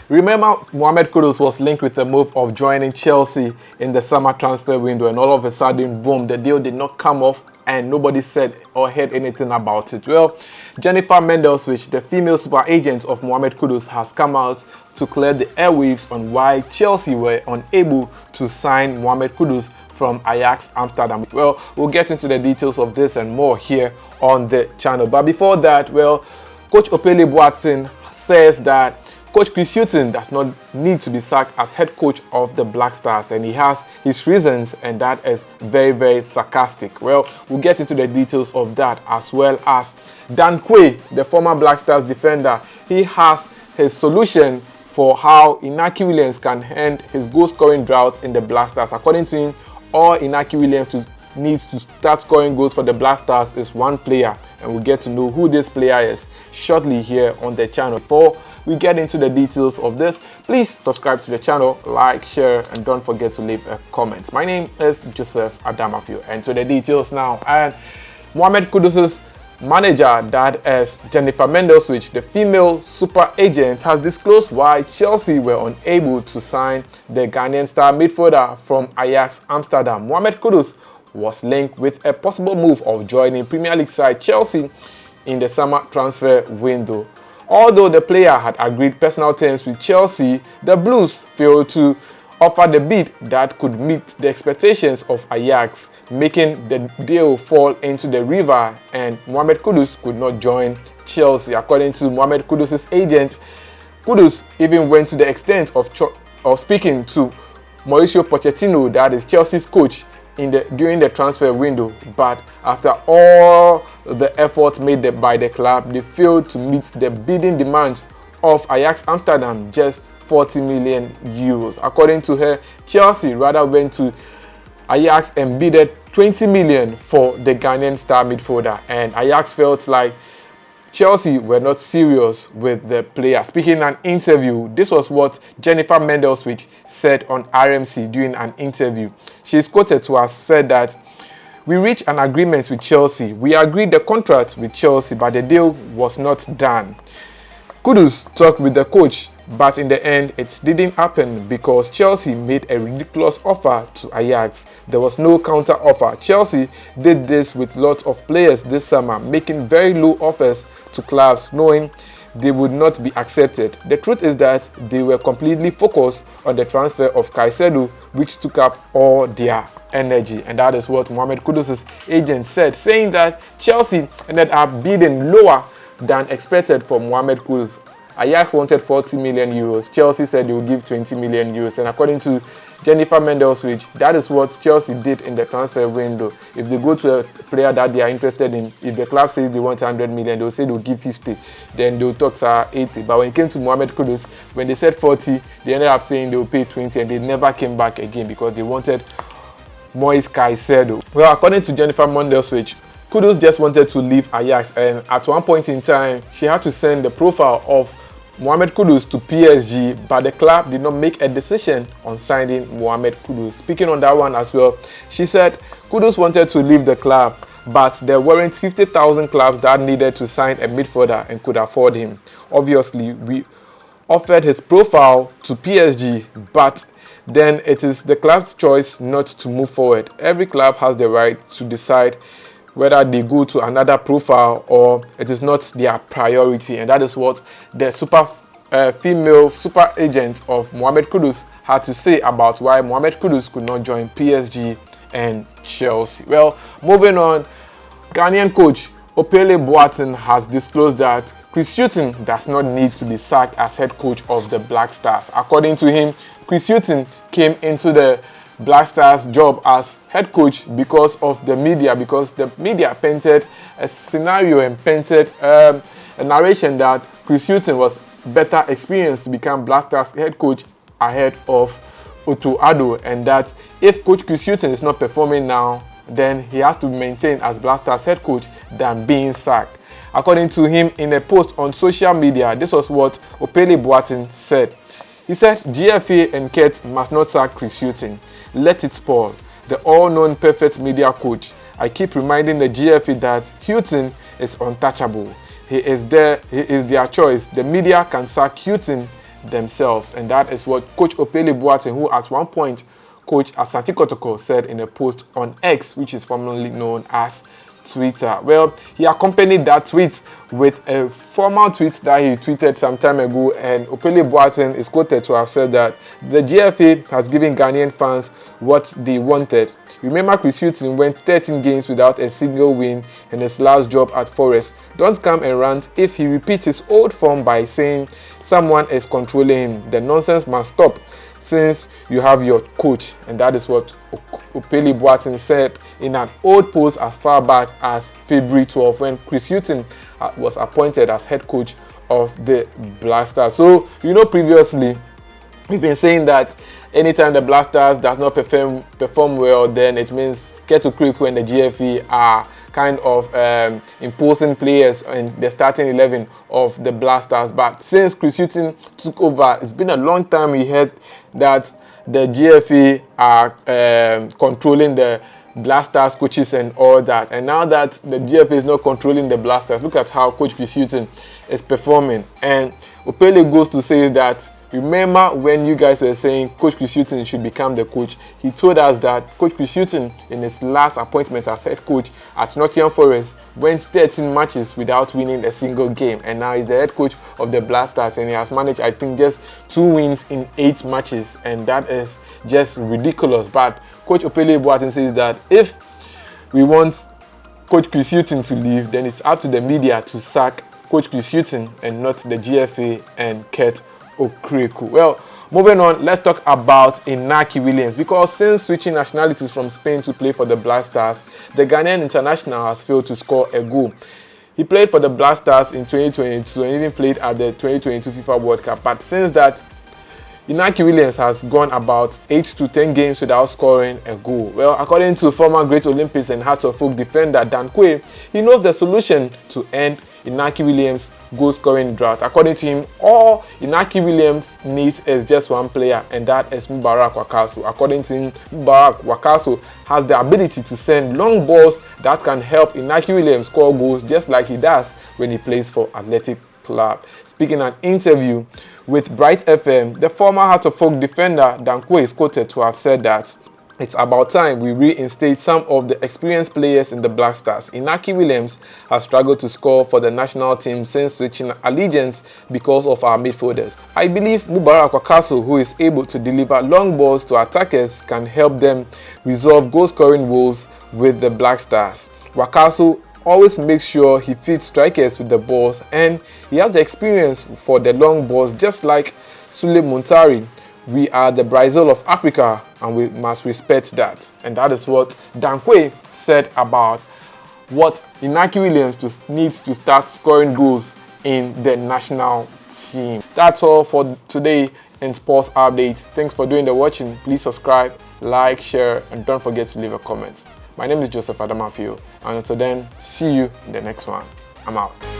Remember, Mohamed Kudus was linked with the move of joining Chelsea in the summer transfer window, and all of a sudden, boom, the deal did not come off and nobody said or heard anything about it. Well, Jennifer Mendelswich, the female super agent of Mohamed Kudus, has come out to clear the airwaves on why Chelsea were unable to sign Mohamed Kudus from Ajax Amsterdam. Well, we'll get into the details of this and more here on the channel. But before that, well, Coach Opele Boateng says that Coach Chris Hughton does not need to be sacked as head coach of the Black Stars, and he has his reasons, and that is very, very sarcastic. Well, we'll get into the details of that, as well as Dan Quay, the former Black Stars defender. He has his solution for how Inaki Williams can end his goal-scoring drought in the Black Stars. According to him, all Inaki Williams needs to start scoring goals for the Black Stars is one player, and we'll get to know who this player is shortly here on the channel. Before we get into the details of this, please subscribe to the channel, like, share, and don't forget to leave a comment. My name is Joseph Adamafio, and to the details now. And Mohamed Kudus's manager, that is Jennifer Mendelswich, the female super agent, has disclosed why Chelsea were unable to sign the Ghanaian star midfielder from Ajax Amsterdam. Mohamed Kudus was linked with a possible move of joining Premier League side Chelsea in the summer transfer window. Although the player had agreed personal terms with Chelsea, the Blues failed to offer the bid that could meet the expectations of Ajax, making the deal fall into the river, and Mohamed Kudus could not join Chelsea. According to Mohamed Kudus's agent, Kudus even went to the extent of speaking to Mauricio Pochettino, that is Chelsea's coach, during the transfer window, but after all the efforts made by the club, they failed to meet the bidding demands of Ajax Amsterdam, just 40 million euros. According to her, Chelsea rather went to Ajax and bidded 20 million for the Ghanaian star midfielder, and Ajax felt like Chelsea were not serious with the player. Speaking in an interview, this was what Jennifer Mendelswich said on RMC during an interview. She is quoted to have said that, "We reached an agreement with Chelsea. We agreed the contract with Chelsea, but the deal was not done. Kudus talked with the coach, but in the end, it didn't happen because Chelsea made a ridiculous offer to Ajax. There was no counter offer. Chelsea did this with lots of players this summer, making very low offers to clubs, knowing they would not be accepted. The truth is that they were completely focused on the transfer of Caicedo, which took up all their energy." And that is what Mohamed Kudus's agent said, saying that Chelsea ended up bidding lower than expected for Mohamed Kudus. Ajax wanted 40 million euros. Chelsea said they would give 20 million euros. And according to Jennifer Mendelswich, that is what Chelsea did in the transfer window. If they go to a player that they are interested in, if the club says they want 100 million, they'll say they'll give 50. Then they'll talk to 80. But when it came to Mohamed Kudus, when they said 40, they ended up saying they'll pay 20, and they never came back again because they wanted Moise Caicedo. Well, according to Jennifer Mendelswich, Kudus just wanted to leave Ajax, and at one point in time, she had to send the profile of Mohamed Kudus to PSG, but the club did not make a decision on signing Mohamed Kudus. Speaking on that one as well, she said Kudus wanted to leave the club, but there weren't 50,000 clubs that needed to sign a midfielder and could afford him. Obviously, we offered his profile to PSG, but then it is the club's choice not to move forward. Every club has the right to decide whether they go to another profile or it is not their priority. And that is what the female super agent of Mohamed Kudus had to say about why Mohamed Kudus could not join PSG and Chelsea. Well, moving on, Ghanaian coach Opele Boateng has disclosed that Chris Hughton does not need to be sacked as head coach of the Black Stars. According to him, Chris Hughton came into the Black Stars job as head coach because of the media, because the media painted a scenario and painted a narration that Chris Hughton was better experienced to become Black Stars head coach ahead of Otto Addo, and that if Coach Chris Hughton is not performing now, then he has to maintain as Black Stars head coach than being sacked. According to him, in a post on social media, this was what Opele Boateng said. He said, "GFA and Kurt must not sack Chris Hughton. Let it spoil. The all-known perfect media coach. I keep reminding the GFA that Hughton is untouchable. He is their choice. The media can sack Hughton themselves. And that is what Coach Opele Boateng, who at one point Coach Asante Kotoko, said in a post on X, which is formerly known as Twitter. Well, he accompanied that tweet with a formal tweet that he tweeted some time ago, and Opele Boateng is quoted to have said that the GFA has given Ghanaian fans what they wanted. Remember, Chris Hughton went 13 games without a single win in his last job at Forest. Don't come and rant if he repeats his old form by saying someone is controlling him. The nonsense must stop since you have your coach. And that is what Opele Boateng said in an old post as far back as February 12 when Chris Hughton was appointed as head coach of the Black Stars. So, previously we've been saying that anytime the Black Stars does not perform well, then it means Ketu Kriku and the GFE are kind of imposing players in the starting 11 of the Black Stars. But since Chris Hughton took over, it's been a long time we heard that the GFE are controlling the Black Stars coaches and all that. And now that the GFA is not controlling the Black Stars, look at how Coach Chris Hughton is performing. And Opele goes to say that, remember when you guys were saying Coach Chris Hughton should become the coach? He told us that Coach Chris Hughton, in his last appointment as head coach at Nottingham Forest, went 13 matches without winning a single game. And now he's the head coach of the Black Stars, and he has managed, I think, just 2 wins in 8 matches. And that is just ridiculous. But Coach Opele Boateng says that if we want Coach Chris Hughton to leave, then it's up to the media to sack Coach Chris Hughton and not the GFA and Kurt Okreku. Well, moving on, let's talk about Inaki Williams, because since switching nationalities from Spain to play for the Black Stars, the Ghanaian international has failed to score a goal. He played for the Black Stars in 2022 and even played at the 2022 FIFA World Cup, but since that, Inaki Williams has gone about 8 to 10 games without scoring a goal. Well, according to former great Olympics and Hearts of Folk defender Dan Quay, he knows the solution to end Inaki Williams' goal-scoring drought. According to him, all Inaki Williams needs is just one player, and that is Mubarak Wakaso. According to him, Mubarak Wakaso has the ability to send long balls that can help Inaki Williams score goals just like he does when he plays for Athletic Club. Speaking in an interview with Bright FM, the former Heart of Folk defender Dan Quay is quoted to have said that it's about time we reinstate some of the experienced players in the Black Stars. Inaki Williams has struggled to score for the national team since switching allegiance because of our midfielders. I believe Mubarak Wakaso, who is able to deliver long balls to attackers, can help them resolve goal-scoring woes with the Black Stars. Wakaso always makes sure he feeds strikers with the balls, and he has the experience for the long balls just like Sule Muntari. We are the Brazil of Africa, and we must respect that. And that is what Dan Quay said about what Inaki Williams needs to start scoring goals in the national team. That's all for today in Sports Updates. Thanks for doing the watching. Please subscribe, like, share, and don't forget to leave a comment. My name is Joseph Adamafio, and until then, see you in the next one. I'm out.